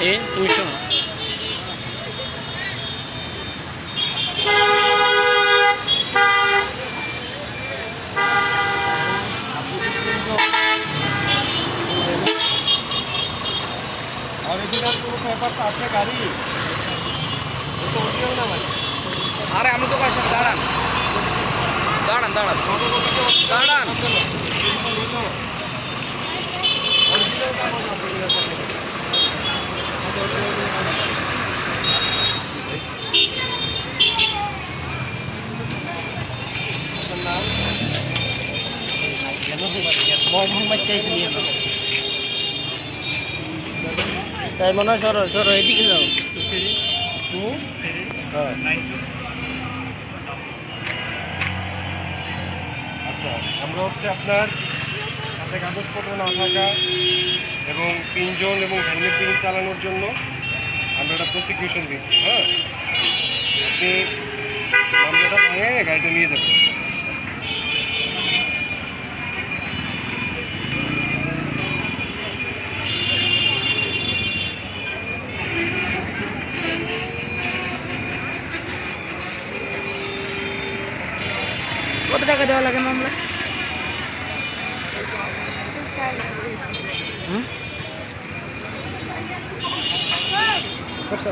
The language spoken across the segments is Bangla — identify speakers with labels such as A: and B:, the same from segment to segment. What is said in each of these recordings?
A: তুমি শোনো।
B: অরিজিনাল কোনো পেপার আছে গাড়ি? অরিজিনাল না ভাই?
C: আরে আমি তো কার সাথে দাঁড়ান দাঁড়ান দাঁড়ান দাঁড়ান।
A: তাই মনে হয় সরো সরো, এদিকে যাও।
B: আচ্ছা, আমরা হচ্ছে আপনার হাতে কাগজপত্র না থাকা এবং পিনজন এবং হেলমেট বিল চালানোর জন্য আমরা একটা প্রসিকিউশন দিচ্ছি। হ্যাঁ, আপনি মামলাটা ভেঙে গাড়িটা নিয়ে যাবেন।
A: কত টাকা দেওয়া লাগে মামলা? কত?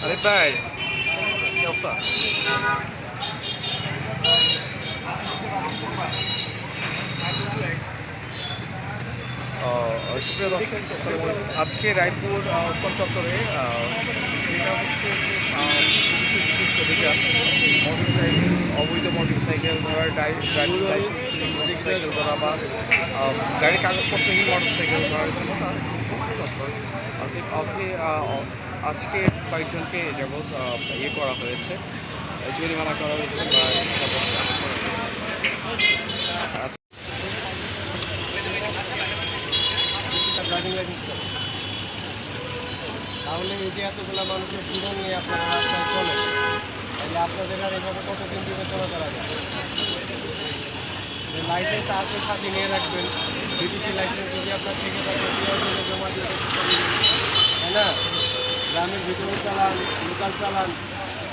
C: আরে ভাই কি অবস্থা? সুপ্রিয় দর্শক, আজকে রায়পুর ওসমান চত্বরে যেটা হচ্ছে মোটরসাইকেল, অবৈধ মোটরসাইকেল ধরার ড্রাইভিং লাইসেন্স মোটরসাইকেল ধরা বা গাড়ির কাগজপত্রহীন মোটরসাইকেল ধরার জন্য আজকে কয়েকজনকে যাবৎ ইয়ে করা হয়েছে, জরিমানা করা হয়েছে বা
B: ড্রাইভিং লাইসেন্স করেন, তাহলে এই যে এতগুলো মানুষের জীবন নিয়ে আপনারা রাস্তায় চলে, তাহলে আপনাদের আর এভাবে কতদিন বিবেচনা করা যায়? লাইসেন্স আছে সাথে নিয়ে রাখবেন, বিদেশি লাইসেন্স যদি আপনার থেকে থাকে জমা দিয়ে তাই না? গ্রামের ভিতরে চালান, লোকাল চালান,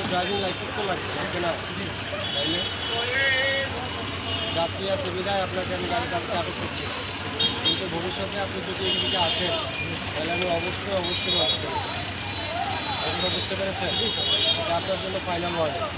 B: ড্রাইভিং লাইসেন্স তো লাগবে না, তাইলে যাত্রী আছে বিধায় আপনাকে আমি গাড়ির কাজকে আটক করছি। কিন্তু ভবিষ্যতে আপনি যদি এদিকে আসেন তাহলে আমি অবশ্যই আসবেন। বুঝতে পেরেছেন? এটা আপনার জন্য ফাইনাল ওয়ার্নিং।